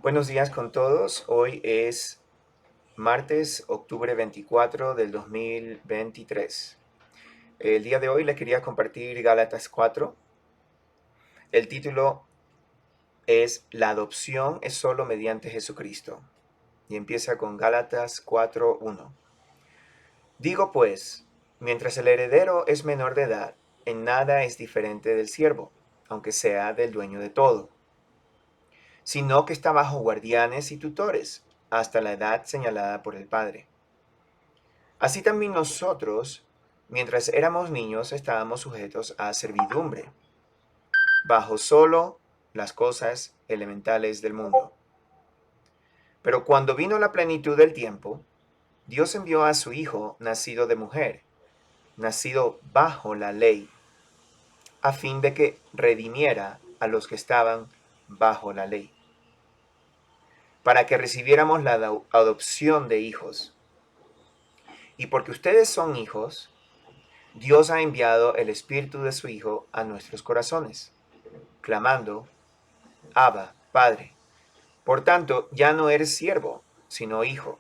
Buenos días con todos. Hoy es martes, octubre 24 del 2023. El día de hoy les quería compartir Gálatas 4. El título es La adopción es solo mediante Jesucristo. Y empieza con Gálatas 4:1. Digo pues, mientras el heredero es menor de edad, en nada es diferente del siervo, aunque sea del dueño de todo, sino que está bajo guardianes y tutores hasta la edad señalada por el Padre. Así también nosotros, mientras éramos niños, estábamos sujetos a servidumbre, bajo solo las cosas elementales del mundo. Pero cuando vino la plenitud del tiempo, Dios envió a su Hijo, nacido de mujer, nacido bajo la ley, a fin de que redimiera a los que estaban bajo la ley, para que recibiéramos la adopción de hijos. Y porque ustedes son hijos, Dios ha enviado el Espíritu de su Hijo a nuestros corazones, clamando, Abba, Padre. Por tanto, ya no eres siervo, sino hijo.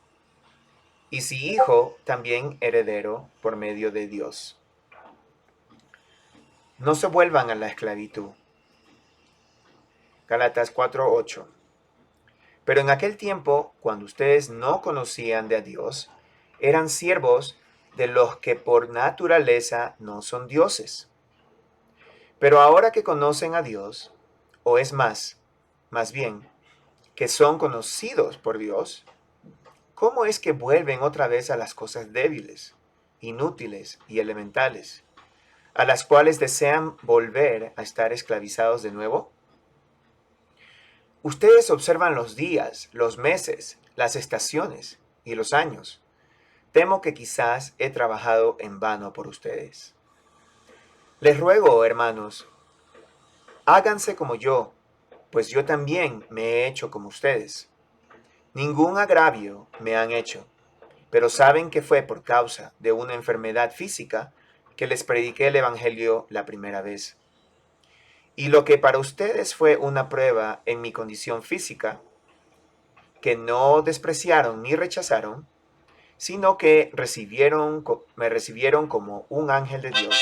Y si hijo, también heredero por medio de Dios. No se vuelvan a la esclavitud. Gálatas 4:8. Pero en aquel tiempo, cuando ustedes no conocían de a Dios, eran siervos de los que por naturaleza no son dioses. Pero ahora que conocen a Dios, o es más bien, que son conocidos por Dios, ¿cómo es que vuelven otra vez a las cosas débiles, inútiles y elementales, a las cuales desean volver a estar esclavizados de nuevo? Ustedes observan los días, los meses, las estaciones y los años. Temo que quizás he trabajado en vano por ustedes. Les ruego, hermanos, háganse como yo, pues yo también me he hecho como ustedes. Ningún agravio me han hecho, pero saben que fue por causa de una enfermedad física que les prediqué el Evangelio la primera vez. Y lo que para ustedes fue una prueba en mi condición física, que no despreciaron ni rechazaron, sino que me recibieron como un ángel de Dios,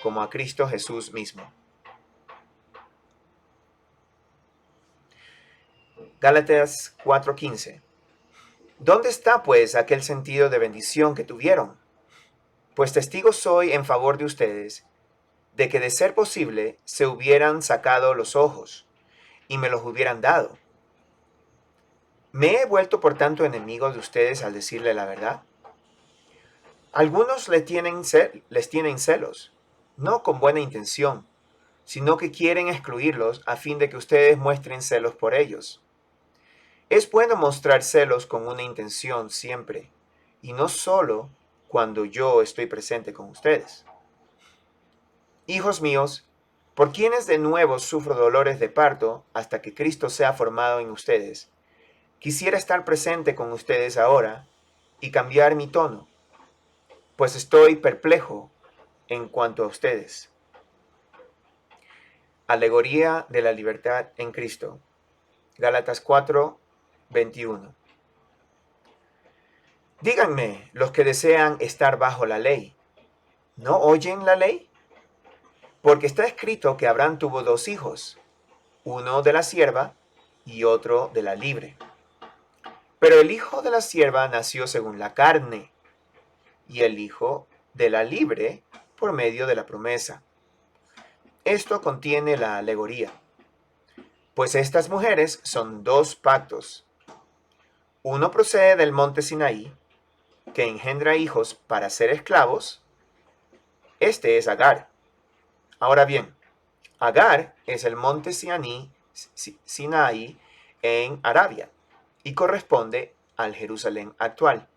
como a Cristo Jesús mismo. Gálatas 4:15. ¿Dónde está pues aquel sentido de bendición que tuvieron? Pues testigo soy en favor de ustedes, de que de ser posible se hubieran sacado los ojos y me los hubieran dado. ¿Me he vuelto por tanto enemigo de ustedes al decirle la verdad? Algunos les tienen celos, no con buena intención, sino que quieren excluirlos a fin de que ustedes muestren celos por ellos. Es bueno mostrar celos con una intención siempre, y no solo cuando yo estoy presente con ustedes. Hijos míos, por quienes de nuevo sufro dolores de parto hasta que Cristo sea formado en ustedes, quisiera estar presente con ustedes ahora y cambiar mi tono, pues estoy perplejo en cuanto a ustedes. Alegoría de la libertad en Cristo. Gálatas 4:21. Díganme, los que desean estar bajo la ley, ¿no oyen la ley? Porque está escrito que Abraham tuvo dos hijos, uno de la sierva y otro de la libre. Pero el hijo de la sierva nació según la carne, y el hijo de la libre por medio de la promesa. Esto contiene la alegoría, pues estas mujeres son dos pactos. Uno procede del monte Sinaí, que engendra hijos para ser esclavos. Este es Agar. Ahora bien, Agar es el monte Sinaí en Arabia y corresponde al Jerusalén actual,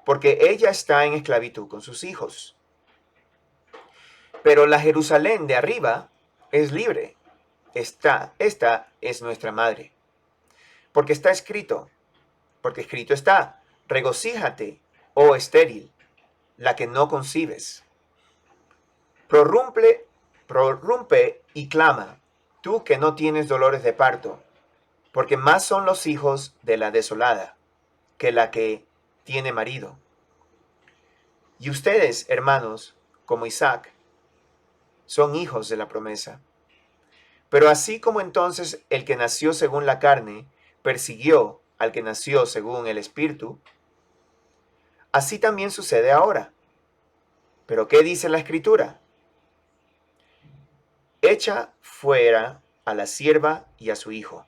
porque ella está en esclavitud con sus hijos. Pero la Jerusalén de arriba es libre. Esta es nuestra madre. Porque está escrito, porque escrito está, regocíjate, oh estéril, la que no concibes. Prorrumpe y clama, tú que no tienes dolores de parto, porque más son los hijos de la desolada que la que tiene marido. Y ustedes, hermanos, como Isaac, son hijos de la promesa. Pero así como entonces el que nació según la carne persiguió al que nació según el Espíritu, así también sucede ahora. ¿Pero qué dice la Escritura? Echa fuera a la sierva y a su hijo,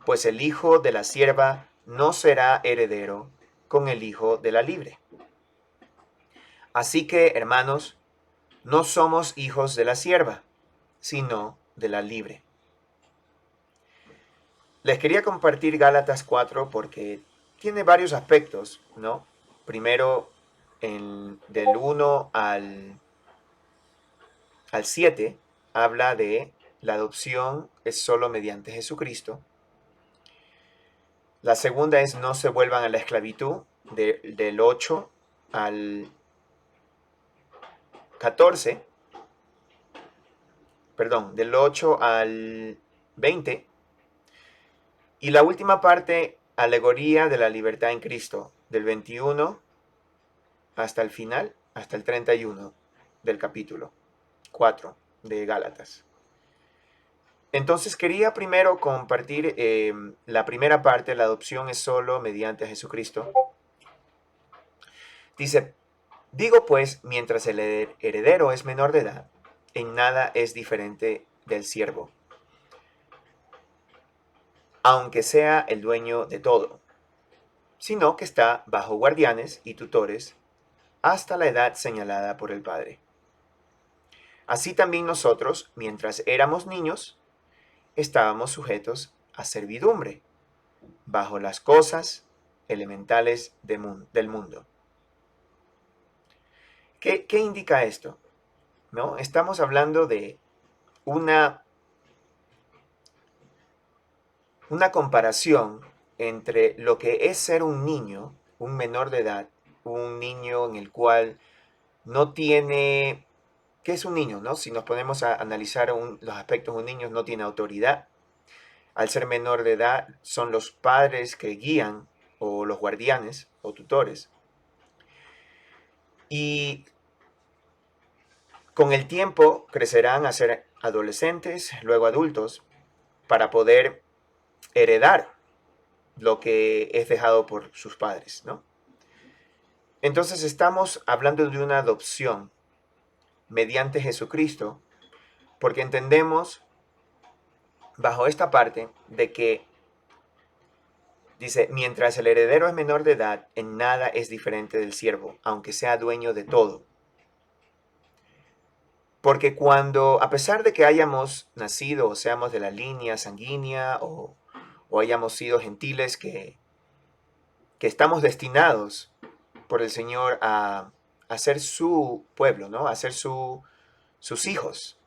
pues el hijo de la sierva no será heredero con el hijo de la libre. Así que, hermanos, no somos hijos de la sierva, sino de la libre. Les quería compartir Gálatas 4 porque tiene varios aspectos, ¿no? Primero, del 1 al 7, habla de la adopción es solo mediante Jesucristo. La segunda es no se vuelvan a la esclavitud, del 8 al 14, perdón, del 8 al 20. Y la última parte, alegoría de la libertad en Cristo, del 21 hasta el final, hasta el 31 del capítulo 4 de Gálatas. Entonces quería primero compartir la primera parte, la adopción es solo mediante Jesucristo. Dice, digo pues, mientras el heredero es menor de edad, en nada es diferente del siervo, aunque sea el dueño de todo, sino que está bajo guardianes y tutores hasta la edad señalada por el Padre. Así también nosotros, mientras éramos niños, estábamos sujetos a servidumbre, bajo las cosas elementales del mundo. ¿Qué indica esto? ¿No? Estamos hablando de una comparación entre lo que es ser un niño, un menor de edad, un niño en el cual no tiene... ¿Qué es un niño? ¿No? Si nos ponemos a analizar los aspectos de un niño, no tiene autoridad. Al ser menor de edad, son los padres que guían, o los guardianes o tutores. Y con el tiempo crecerán a ser adolescentes, luego adultos, para poder heredar lo que es dejado por sus padres, ¿no? Entonces estamos hablando de una adopción mediante Jesucristo, porque entendemos bajo esta parte de que dice, mientras el heredero es menor de edad, en nada es diferente del siervo, aunque sea dueño de todo. Porque cuando, a pesar de que hayamos nacido o seamos de la línea sanguínea o hayamos sido gentiles que estamos destinados por el Señor a ser su pueblo, ¿no? A ser sus hijos,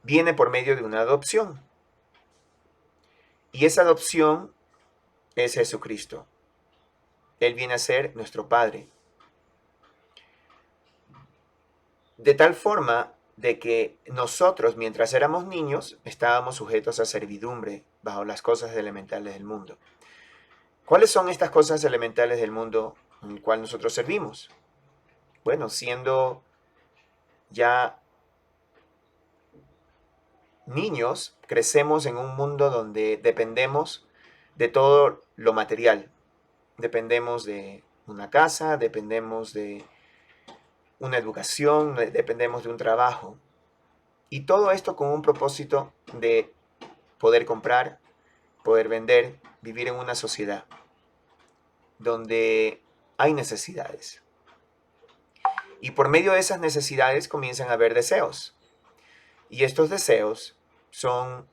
viene por medio de una adopción. Y esa adopción es Jesucristo. Él viene a ser nuestro Padre. De tal forma de que nosotros, mientras éramos niños, estábamos sujetos a servidumbre bajo las cosas elementales del mundo. ¿Cuáles son estas cosas elementales del mundo en el cual nosotros servimos? Bueno, siendo ya niños, crecemos en un mundo donde dependemos de todo lo material. Dependemos de una casa, dependemos de una educación, dependemos de un trabajo. Y todo esto con un propósito de poder comprar, poder vender, vivir en una sociedad donde hay necesidades. Y por medio de esas necesidades comienzan a haber deseos. Y estos deseos son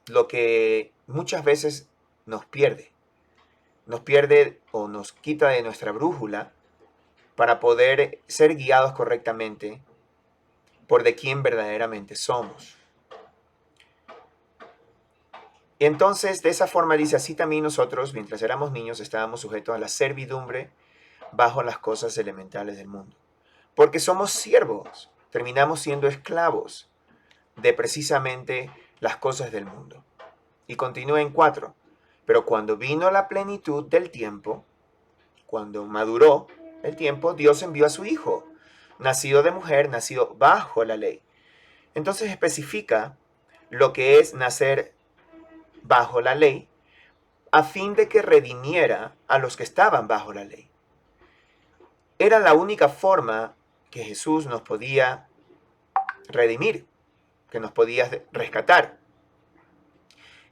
lo que muchas veces nos pierde. Nos pierde o nos quita de nuestra brújula para poder ser guiados correctamente por de quién verdaderamente somos. Y entonces, de esa forma dice, así también nosotros, mientras éramos niños, estábamos sujetos a la servidumbre bajo las cosas elementales del mundo. Porque somos siervos, terminamos siendo esclavos de precisamente las cosas del mundo. Y continúa en 4. Pero cuando vino la plenitud del tiempo, cuando maduró el tiempo, Dios envió a su Hijo, nacido de mujer, nacido bajo la ley. Entonces especifica lo que es nacer bajo la ley, a fin de que redimiera a los que estaban bajo la ley. Era la única forma que Jesús nos podía redimir, que nos podía rescatar.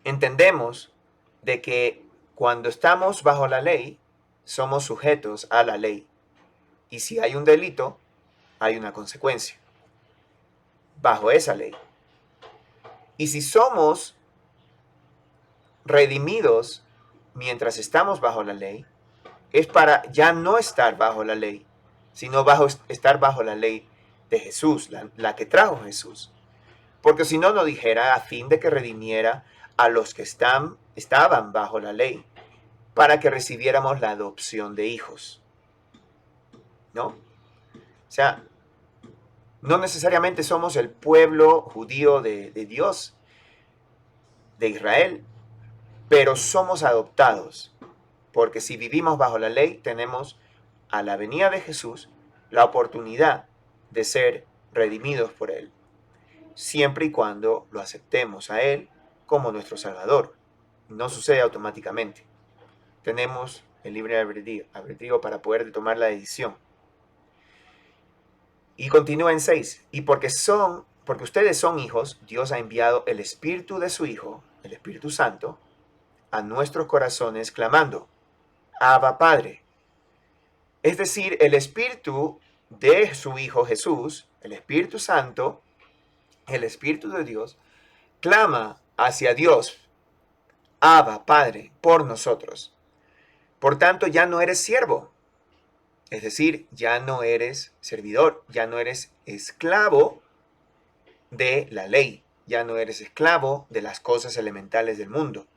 Entendemos de que cuando estamos bajo la ley, somos sujetos a la ley. Y si hay un delito, hay una consecuencia bajo esa ley. Y si somos redimidos mientras estamos bajo la ley, es para ya no estar bajo la ley, sino estar bajo la ley de Jesús, la que trajo Jesús. Porque si no, no dijera a fin de que redimiera a los que estaban bajo la ley, para que recibiéramos la adopción de hijos. ¿No? O sea, no necesariamente somos el pueblo judío de Dios, de Israel, pero somos adoptados. Porque si vivimos bajo la ley, tenemos a la venida de Jesús la oportunidad de ser redimidos por Él, siempre y cuando lo aceptemos a Él como nuestro Salvador. No sucede automáticamente. Tenemos el libre albedrío para poder tomar la decisión. Y continúa en 6. Y porque ustedes son hijos, Dios ha enviado el Espíritu de su Hijo, el Espíritu Santo, a nuestros corazones clamando, Abba Padre. Es decir, el Espíritu de su Hijo Jesús, el Espíritu Santo, el Espíritu de Dios, clama hacia Dios, Abba Padre, por nosotros. Por tanto, ya no eres siervo. Es decir, ya no eres servidor, ya no eres esclavo de la ley, ya no eres esclavo de las cosas elementales del mundo,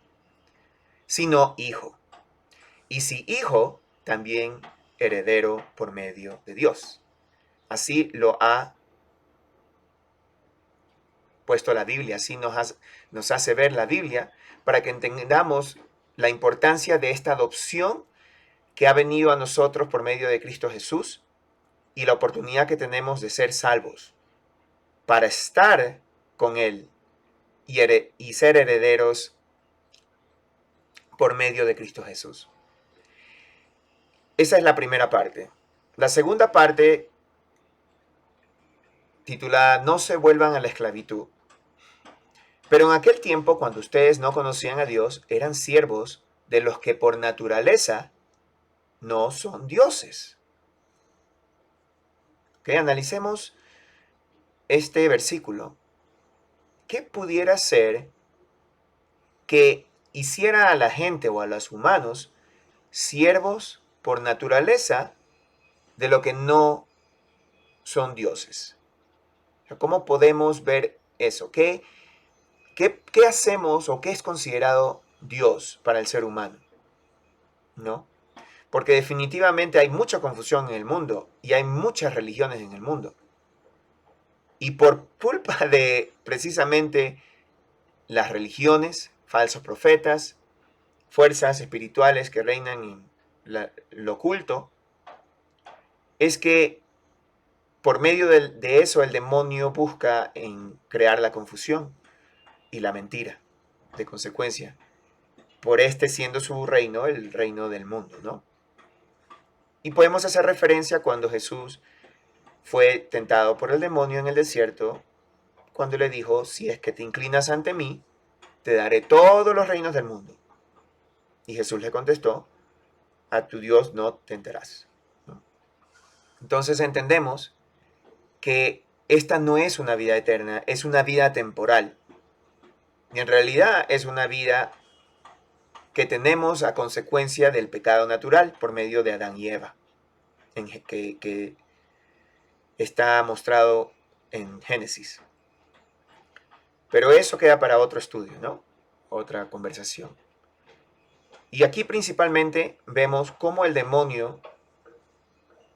sino hijo. Y si hijo, también heredero por medio de Dios. Así lo ha puesto la Biblia, así nos hace ver la Biblia para que entendamos la importancia de esta adopción que ha venido a nosotros por medio de Cristo Jesús y la oportunidad que tenemos de ser salvos para estar con Él y ser herederos por medio de Cristo Jesús. Esa es la primera parte. La segunda parte, titulada No se vuelvan a la esclavitud. Pero en aquel tiempo, cuando ustedes no conocían a Dios, eran siervos de los que por naturaleza no son dioses. Analicemos este versículo. ¿Qué pudiera ser que hiciera a la gente o a los humanos siervos por naturaleza de lo que no son dioses? ¿Cómo podemos ver eso? ¿Qué hacemos o qué es considerado Dios para el ser humano? ¿No? Porque definitivamente hay mucha confusión en el mundo y hay muchas religiones en el mundo. Y por culpa de precisamente las religiones, falsos profetas, fuerzas espirituales que reinan en lo oculto, es que por medio de eso el demonio busca en crear la confusión y la mentira, de consecuencia, por este siendo su reino, el reino del mundo, ¿no? Y podemos hacer referencia cuando Jesús fue tentado por el demonio en el desierto, cuando le dijo, si es que te inclinas ante mí, te daré todos los reinos del mundo. Y Jesús le contestó, a tu Dios no tentarás. ¿No? Entonces entendemos que esta no es una vida eterna, es una vida temporal. Y en realidad es una vida que tenemos a consecuencia del pecado natural por medio de Adán y Eva, que está mostrado en Génesis. Pero eso queda para otro estudio, ¿no? Otra conversación. Y aquí principalmente vemos cómo el demonio,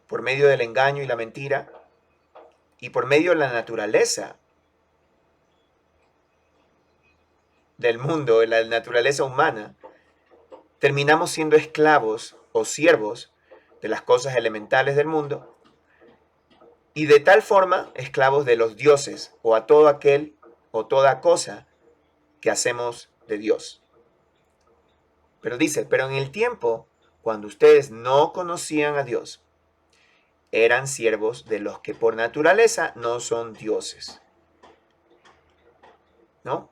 por medio del engaño y la mentira, y por medio de la naturaleza, del mundo, en la naturaleza humana, terminamos siendo esclavos o siervos de las cosas elementales del mundo y de tal forma esclavos de los dioses o a todo aquel o toda cosa que hacemos de Dios. Pero dice, pero en el tiempo, cuando ustedes no conocían a Dios, eran siervos de los que por naturaleza no son dioses, ¿no?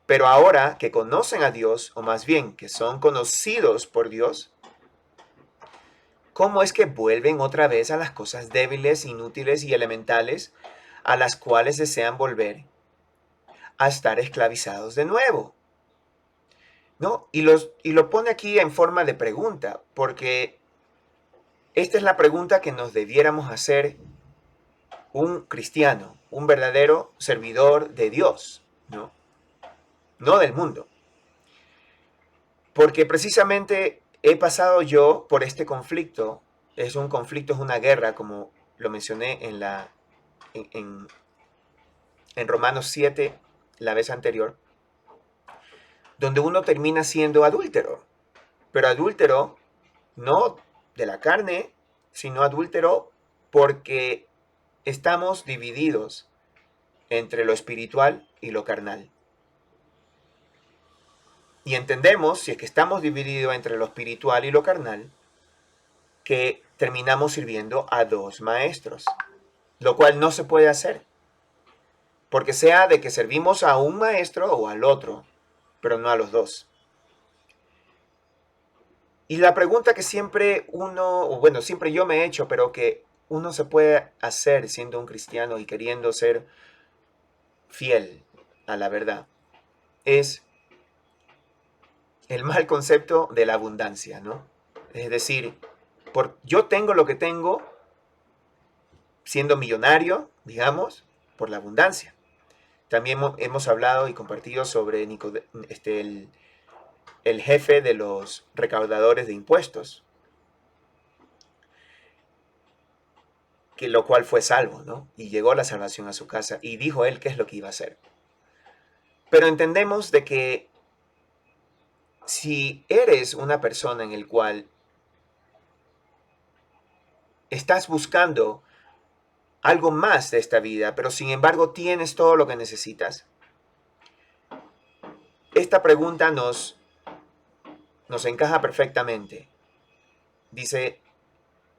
Pero ahora que conocen a Dios, o más bien que son conocidos por Dios, ¿cómo es que vuelven otra vez a las cosas débiles, inútiles y elementales a las cuales desean volver a estar esclavizados de nuevo? ¿No? Y lo pone aquí en forma de pregunta, porque esta es la pregunta que nos debiéramos hacer un cristiano, un verdadero servidor de Dios, ¿no? No del mundo. Porque precisamente he pasado yo por este conflicto. Es un conflicto, es una guerra, como lo mencioné en Romanos 7, la vez anterior, donde uno termina siendo adúltero. Pero adúltero no de la carne, sino adúltero porque estamos divididos entre lo espiritual y lo carnal. Y entendemos, si es que estamos divididos entre lo espiritual y lo carnal, que terminamos sirviendo a dos maestros, lo cual no se puede hacer, porque sea de que servimos a un maestro o al otro, pero no a los dos. Y la pregunta que siempre uno, o bueno, siempre yo me he hecho, pero que uno se puede hacer siendo un cristiano y queriendo ser fiel a la verdad, es el mal concepto de la abundancia, ¿no? Es decir, yo tengo lo que tengo siendo millonario, digamos, por la abundancia. También hemos hablado y compartido sobre el jefe de los recaudadores de impuestos, que lo cual fue salvo, ¿no? Y llegó la salvación a su casa y dijo él qué es lo que iba a hacer. Pero entendemos de que si eres una persona en el cual estás buscando algo más de esta vida, pero sin embargo tienes todo lo que necesitas, esta pregunta nos encaja perfectamente. Dice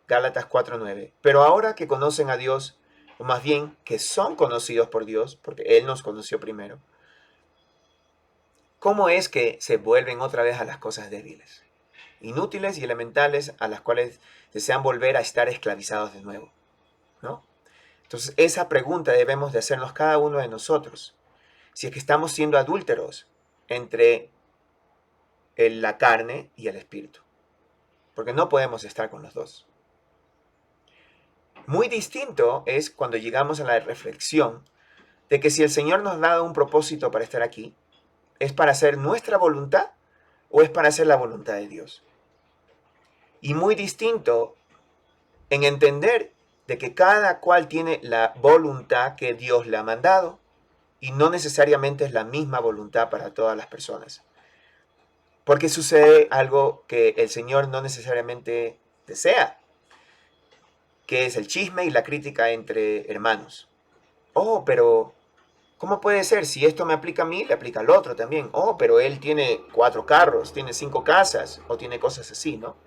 Gálatas 4:9. Pero ahora que conocen a Dios, o más bien que son conocidos por Dios, porque Él nos conoció primero, ¿cómo es que se vuelven otra vez a las cosas débiles, inútiles y elementales a las cuales desean volver a estar esclavizados de nuevo? ¿No? Entonces, esa pregunta debemos de hacernos cada uno de nosotros. Si es que estamos siendo adúlteros entre la carne y el espíritu, porque no podemos estar con los dos. Muy distinto es cuando llegamos a la reflexión de que si el Señor nos ha dado un propósito para estar aquí, ¿es para hacer nuestra voluntad o es para hacer la voluntad de Dios? Y muy distinto en entender de que cada cual tiene la voluntad que Dios le ha mandado y no necesariamente es la misma voluntad para todas las personas. Porque sucede algo que el Señor no necesariamente desea, que es el chisme y la crítica entre hermanos. Oh, pero ¿cómo puede ser? Si esto me aplica a mí, le aplica al otro también. Oh, pero él tiene 4 carros, tiene 5 casas, o tiene cosas así, ¿no?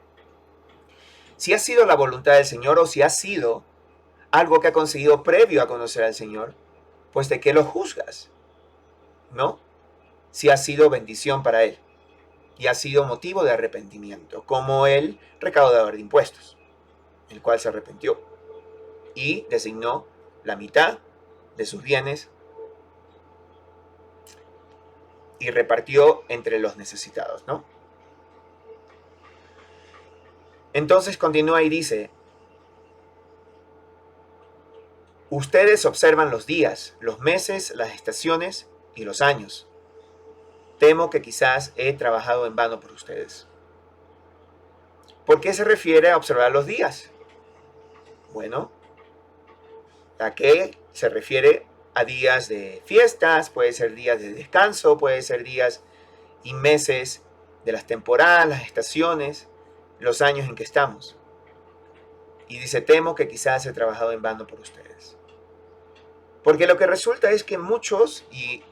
Si ha sido la voluntad del Señor o si ha sido algo que ha conseguido previo a conocer al Señor, pues ¿de qué lo juzgas? ¿No? Si ha sido bendición para él y ha sido motivo de arrepentimiento, como el recaudador de impuestos, el cual se arrepintió y designó la mitad de sus bienes y repartió entre los necesitados, ¿no? Entonces continúa y dice, ustedes observan los días, los meses, las estaciones y los años. Temo que quizás he trabajado en vano por ustedes. ¿Por qué se refiere a observar los días? Bueno, ¿a qué se refiere a días de fiestas, puede ser días de descanso, puede ser días y meses de las temporadas, las estaciones, los años en que estamos. Y dice, temo que quizás he trabajado en vano por ustedes. Porque lo que resulta es que muchos, y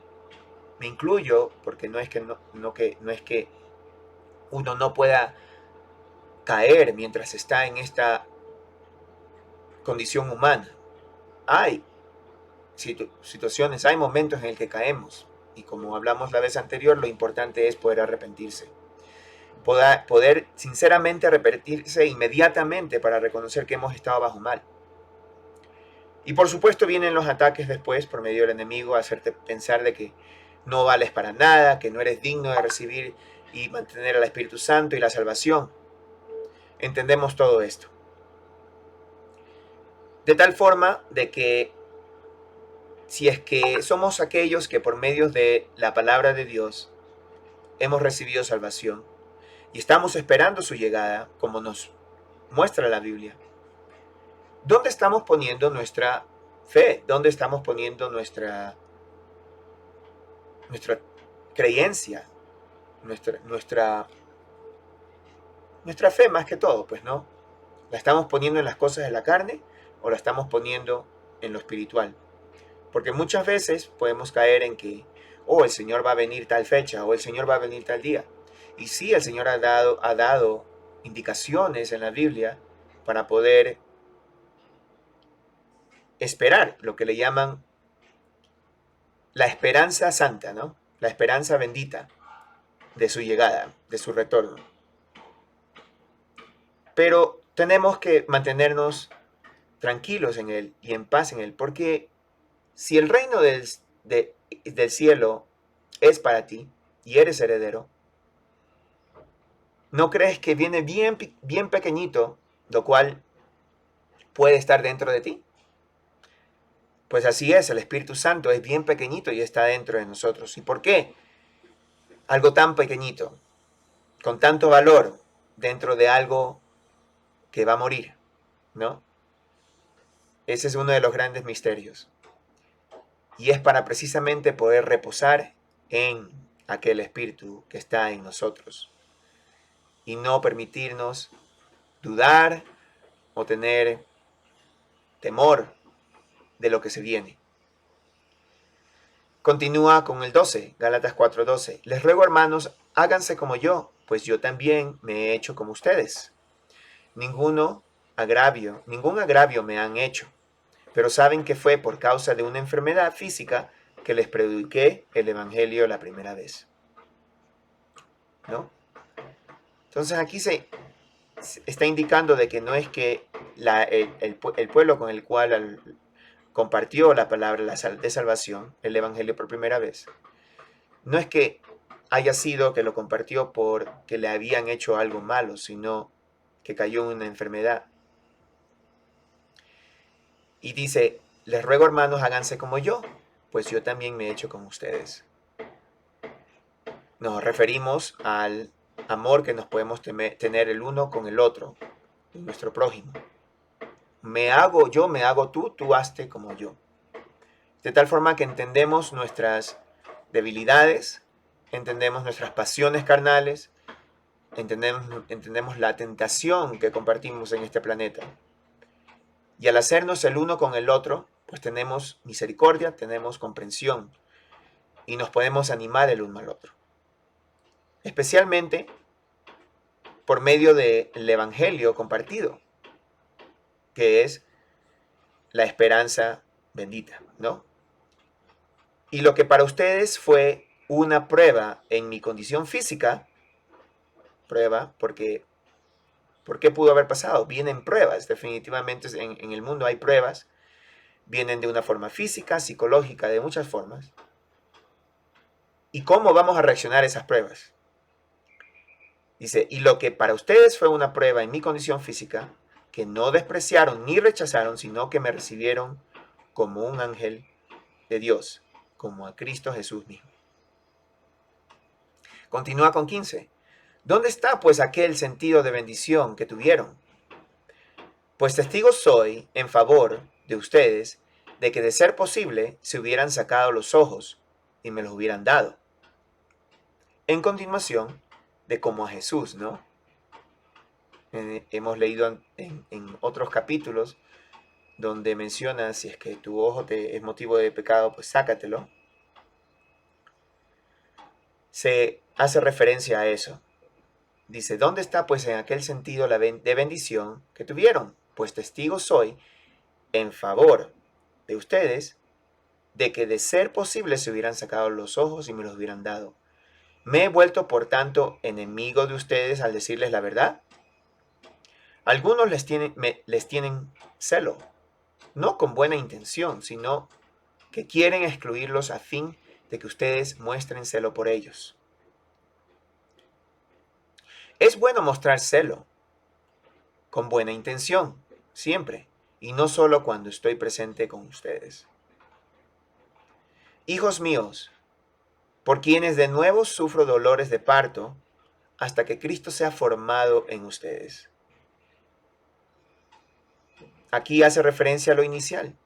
me incluyo, porque no es que uno no pueda caer mientras está en esta condición humana. Hay situaciones, hay momentos en el que caemos. Y como hablamos la vez anterior, lo importante es poder arrepentirse. Poder sinceramente arrepentirse inmediatamente para reconocer que hemos estado bajo mal. Y por supuesto vienen los ataques después por medio del enemigo a hacerte pensar de que no vales para nada, que no eres digno de recibir y mantener al Espíritu Santo y la salvación. Entendemos todo esto. De tal forma de que si es que somos aquellos que por medio de la palabra de Dios hemos recibido salvación y estamos esperando su llegada, como nos muestra la Biblia, ¿dónde estamos poniendo nuestra fe? ¿Dónde estamos poniendo nuestra creencia? Nuestra fe más que todo, pues, ¿no? ¿La estamos poniendo en las cosas de la carne o la estamos poniendo en lo espiritual? Porque muchas veces podemos caer en que, el Señor va a venir tal fecha o el Señor va a venir tal día. Y sí, el Señor ha dado indicaciones en la Biblia para poder esperar, lo que le llaman la esperanza santa, ¿no? La esperanza bendita de su llegada, de su retorno. Pero tenemos que mantenernos tranquilos en Él y en paz en Él, porque si el reino del cielo es para ti y eres heredero, ¿no crees que viene bien, bien pequeñito, lo cual puede estar dentro de ti? Pues así es, el Espíritu Santo es bien pequeñito y está dentro de nosotros. ¿Y por qué algo tan pequeñito, con tanto valor, dentro de algo que va a morir, ¿no? Ese es uno de los grandes misterios. Y es para precisamente poder reposar en aquel Espíritu que está en nosotros y no permitirnos dudar o tener temor de lo que se viene. Continúa con el 12, Gálatas 4:12. Les ruego, hermanos, háganse como yo, pues yo también me he hecho como ustedes. Ningún agravio me han hecho, pero saben que fue por causa de una enfermedad física que les prediqué el Evangelio la primera vez. ¿No? Entonces aquí se está indicando de que no es que el pueblo con el cual compartió la palabra de salvación, el Evangelio por primera vez, no es que haya sido que lo compartió porque le habían hecho algo malo, sino que cayó en una enfermedad. Y dice, les ruego, hermanos, háganse como yo, pues yo también me he hecho como ustedes. Nos referimos al amor que nos podemos tener el uno con el otro, nuestro prójimo. Me hago tú, tú hazte como yo. De tal forma que entendemos nuestras debilidades, entendemos nuestras pasiones carnales, entendemos la tentación que compartimos en este planeta. Y al hacernos el uno con el otro, pues tenemos misericordia, tenemos comprensión y nos podemos animar el uno al otro. Especialmente por medio del Evangelio compartido, que es la esperanza bendita, ¿no? Y lo que para ustedes fue una prueba en mi condición física, prueba porque ¿por qué pudo haber pasado? Vienen pruebas, definitivamente en el mundo hay pruebas, vienen de una forma física, psicológica, de muchas formas. ¿Y cómo vamos a reaccionar a esas pruebas? Dice, y lo que para ustedes fue una prueba en mi condición física, que no despreciaron ni rechazaron, sino que me recibieron como un ángel de Dios, como a Cristo Jesús mismo. Continúa con 15. ¿Dónde está pues aquel sentido de bendición que tuvieron? Pues testigo soy en favor de ustedes de que de ser posible se hubieran sacado los ojos y me los hubieran dado. En continuación, de como a Jesús, ¿no? Hemos leído en otros capítulos donde menciona, si es que tu ojo te es motivo de pecado, pues sácatelo. Se hace referencia a eso. Dice, ¿dónde está pues en aquel sentido la de bendición que tuvieron? Pues testigo soy en favor de ustedes de que de ser posible se hubieran sacado los ojos y me los hubieran dado. ¿Me he vuelto, por tanto, enemigo de ustedes al decirles la verdad? Algunos les tienen celo, no con buena intención, sino que quieren excluirlos a fin de que ustedes muestren celo por ellos. Es bueno mostrar celo, con buena intención, siempre, y no solo cuando estoy presente con ustedes. Hijos míos, por quienes de nuevo sufro dolores de parto, hasta que Cristo sea formado en ustedes. Aquí hace referencia a lo inicial.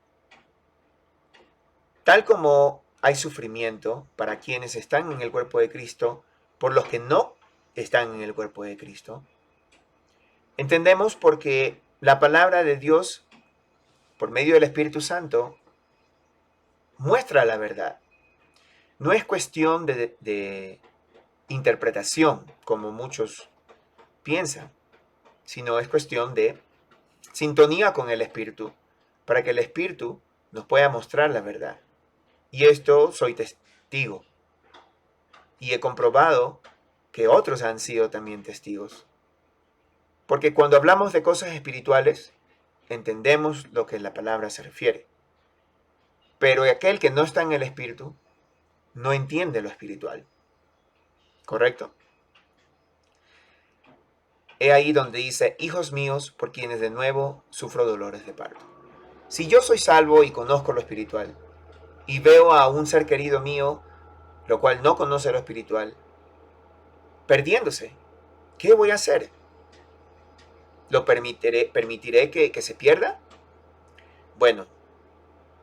Tal como hay sufrimiento para quienes están en el cuerpo de Cristo, por los que no están en el cuerpo de Cristo, entendemos porque la palabra de Dios, por medio del Espíritu Santo, muestra la verdad. No es cuestión de interpretación, como muchos piensan, sino es cuestión de sintonía con el Espíritu, para que el Espíritu nos pueda mostrar la verdad. Y esto soy testigo. Y he comprobado que otros han sido también testigos. Porque cuando hablamos de cosas espirituales, entendemos lo que la palabra se refiere. Pero aquel que no está en el Espíritu, no entiende lo espiritual. ¿Correcto? He ahí donde dice, hijos míos, por quienes de nuevo sufro dolores de parto. Si yo soy salvo y conozco lo espiritual, y veo a un ser querido mío, lo cual no conoce lo espiritual, perdiéndose, ¿qué voy a hacer? ¿Lo permitiré que se pierda? Bueno,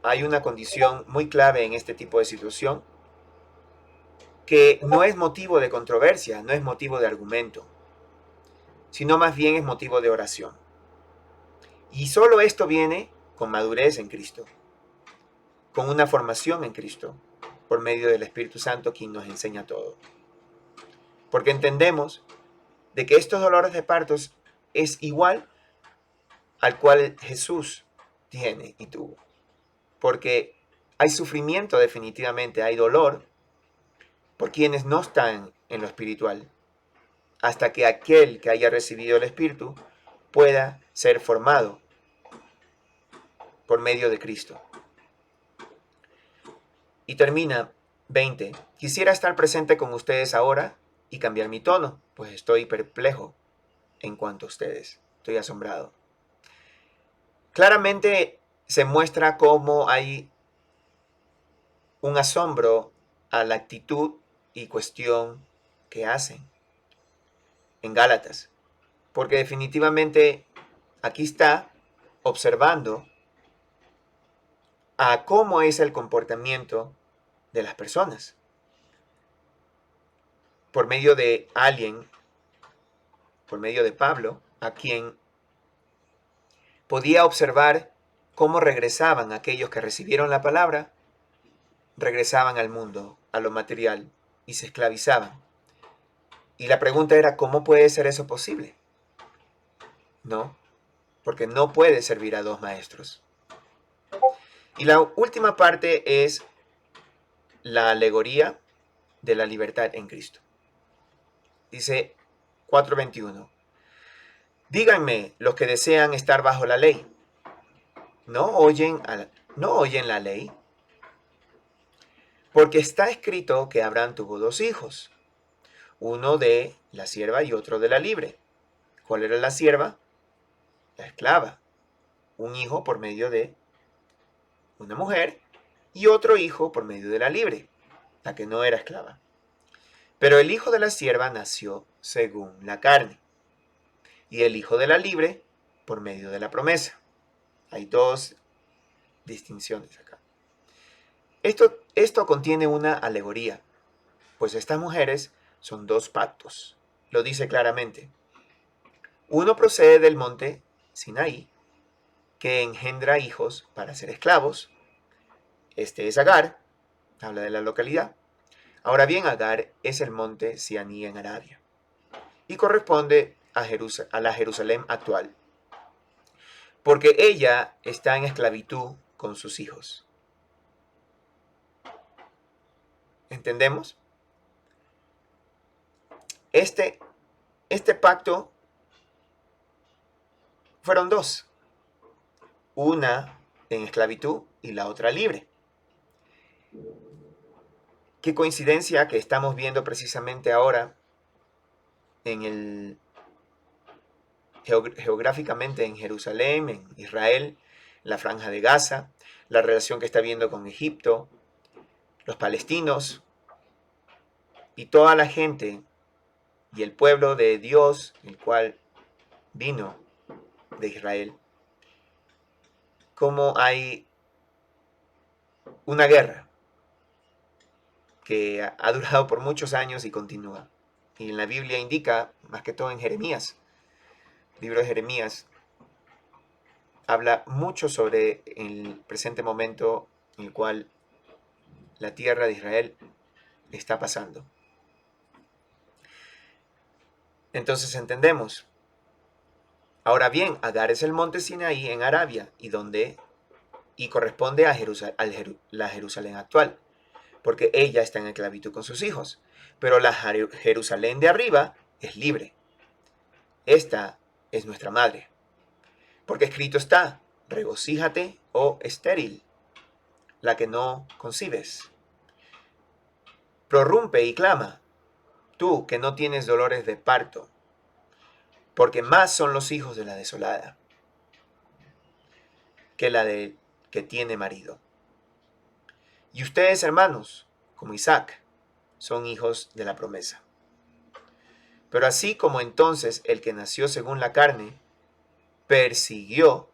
hay una condición muy clave en este tipo de situación que no es motivo de controversia, no es motivo de argumento, sino más bien es motivo de oración. Y solo esto viene con madurez en Cristo, con una formación en Cristo, por medio del Espíritu Santo, quien nos enseña todo. Porque entendemos de que estos dolores de partos es igual al cual Jesús tiene y tuvo. Porque hay sufrimiento definitivamente, hay dolor por quienes no están en lo espiritual, hasta que aquel que haya recibido el Espíritu pueda ser formado por medio de Cristo. Y termina 20. Quisiera estar presente con ustedes ahora y cambiar mi tono, pues estoy perplejo en cuanto a ustedes. Estoy asombrado. Claramente se muestra cómo hay un asombro a la actitud y cuestión que hacen en Gálatas. Porque definitivamente aquí está observando a cómo es el comportamiento de las personas. Por medio de alguien, por medio de Pablo, a quien podía observar cómo regresaban aquellos que recibieron la palabra, regresaban al mundo, a lo material, y se esclavizaban. Y la pregunta era, ¿cómo puede ser eso posible? No, porque no puede servir a dos maestros. Y la última parte es la alegoría de la libertad en Cristo. Dice 4:21. Díganme los que desean estar bajo la ley. ¿No oyen la ley? Porque está escrito que Abraham tuvo dos hijos, uno de la sierva y otro de la libre. ¿Cuál era la sierva? La esclava. Un hijo por medio de una mujer y otro hijo por medio de la libre, la que no era esclava. Pero el hijo de la sierva nació según la carne y el hijo de la libre por medio de la promesa. Hay dos distinciones acá. Esto contiene una alegoría, pues estas mujeres son dos pactos. Lo dice claramente. Uno procede del monte Sinaí, que engendra hijos para ser esclavos. Este es Agar, habla de la localidad. Ahora bien, Agar es el monte Sinaí en Arabia y corresponde a la Jerusalén actual, porque ella está en esclavitud con sus hijos. ¿Entendemos? Este pacto fueron dos, una en esclavitud y la otra libre. Qué coincidencia que estamos viendo precisamente ahora geográficamente en Jerusalén, en Israel, la Franja de Gaza, la relación que está viendo con Egipto, los palestinos y toda la gente y el pueblo de Dios, el cual vino de Israel. Como hay una guerra que ha durado por muchos años y continúa. Y en la Biblia indica, más que todo en Jeremías, el libro de Jeremías, habla mucho sobre el presente momento en el cual la tierra de Israel está pasando. Entonces entendemos. Ahora bien, Agar es el monte Sinaí en Arabia y corresponde a la Jerusalén actual, porque ella está en esclavitud con sus hijos. Pero la Jerusalén de arriba es libre. Esta es nuestra madre. Porque escrito está, regocíjate, oh estéril, la que no concibes. Prorrumpe y clama, tú que no tienes dolores de parto, porque más son los hijos de la desolada que la de que tiene marido. Y ustedes, hermanos, como Isaac, son hijos de la promesa. Pero así como entonces el que nació según la carne persiguió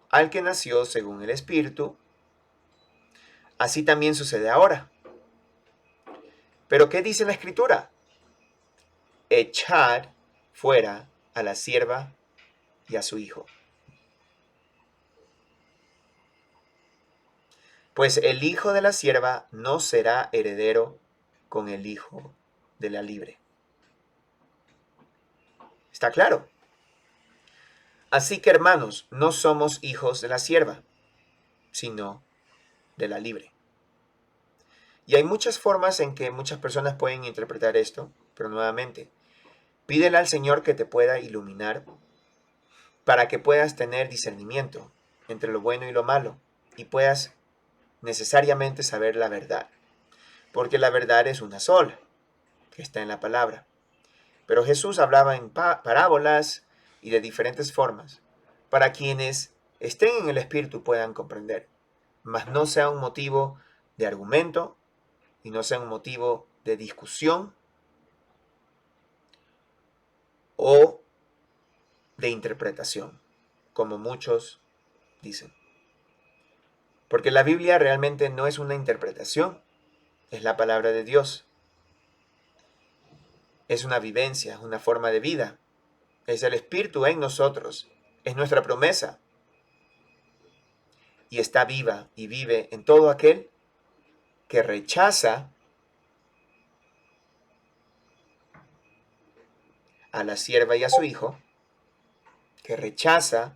al que nació según el Espíritu, así también sucede ahora. Pero ¿qué dice la Escritura? Echad fuera a la sierva y a su hijo. Pues el hijo de la sierva no será heredero con el hijo de la libre. ¿Está claro? Así que, hermanos, no somos hijos de la sierva, sino de la libre. Y hay muchas formas en que muchas personas pueden interpretar esto, pero nuevamente, pídele al Señor que te pueda iluminar para que puedas tener discernimiento entre lo bueno y lo malo y puedas necesariamente saber la verdad, porque la verdad es una sola, que está en la palabra. Pero Jesús hablaba en parábolas y de diferentes formas, para quienes estén en el Espíritu puedan comprender, mas no sea un motivo de argumento y no sea un motivo de discusión o de interpretación, como muchos dicen. Porque la Biblia realmente no es una interpretación, es la palabra de Dios. Es una vivencia, es una forma de vida. Es el Espíritu en nosotros, es nuestra promesa. Y está viva y vive en todo aquel que rechaza a la sierva y a su hijo, que rechaza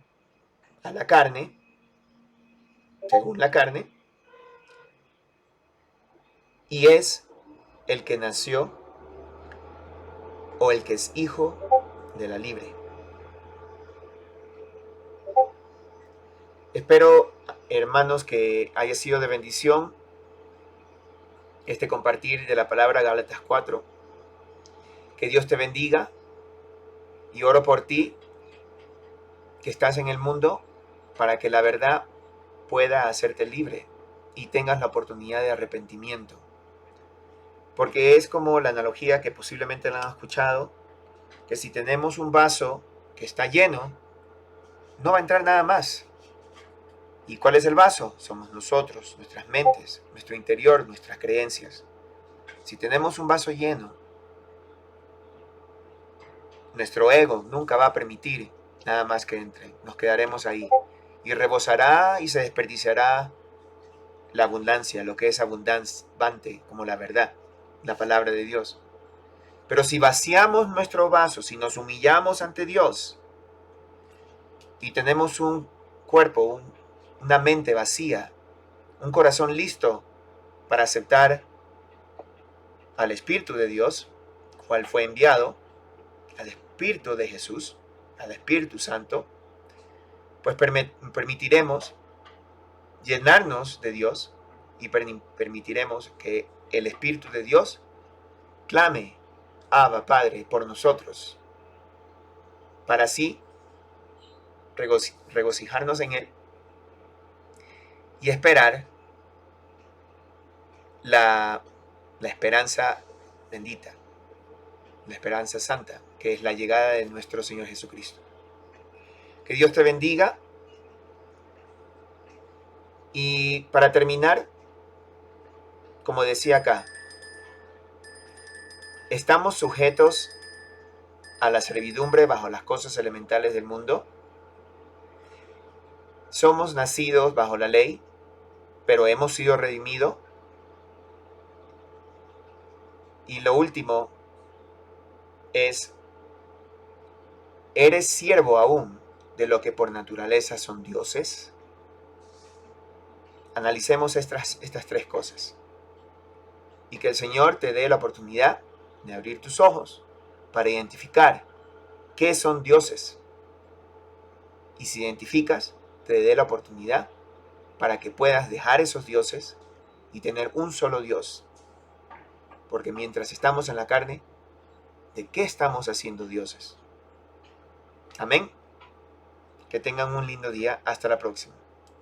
a la carne, según la carne, y es el que nació o el que es hijo de la libre. Espero, hermanos, que haya sido de bendición este compartir de la palabra Gálatas 4. Que Dios te bendiga y oro por ti que estás en el mundo para que la verdad pueda hacerte libre y tengas la oportunidad de arrepentimiento. Porque es como la analogía que posiblemente la han escuchado, que si tenemos un vaso que está lleno, no va a entrar nada más. ¿Y cuál es el vaso? Somos nosotros, nuestras mentes, nuestro interior, nuestras creencias. Si tenemos un vaso lleno, nuestro ego nunca va a permitir nada más que entre. Nos quedaremos ahí. Y rebosará y se desperdiciará la abundancia, lo que es abundante, como la verdad, la palabra de Dios. Pero si vaciamos nuestro vaso, si nos humillamos ante Dios y tenemos un cuerpo, una mente vacía, un corazón listo para aceptar al Espíritu de Dios, cual fue enviado, al Espíritu de Jesús, al Espíritu Santo, pues permitiremos llenarnos de Dios y permitiremos que el Espíritu de Dios clame, Abba, Padre, por nosotros, para así regocijarnos en Él y esperar la esperanza bendita, la esperanza santa, que es la llegada de nuestro Señor Jesucristo. Que Dios te bendiga. Y para terminar, como decía acá, estamos sujetos a la servidumbre bajo las cosas elementales del mundo. Somos nacidos bajo la ley, pero hemos sido redimidos. Y lo último es, ¿eres siervo aún de lo que por naturaleza son dioses? Analicemos estas tres cosas. Y que el Señor te dé la oportunidad de abrir tus ojos para identificar qué son dioses. Y si identificas, te dé la oportunidad para que puedas dejar esos dioses y tener un solo Dios. Porque mientras estamos en la carne, ¿de qué estamos haciendo dioses? Amén. Que tengan un lindo día. Hasta la próxima.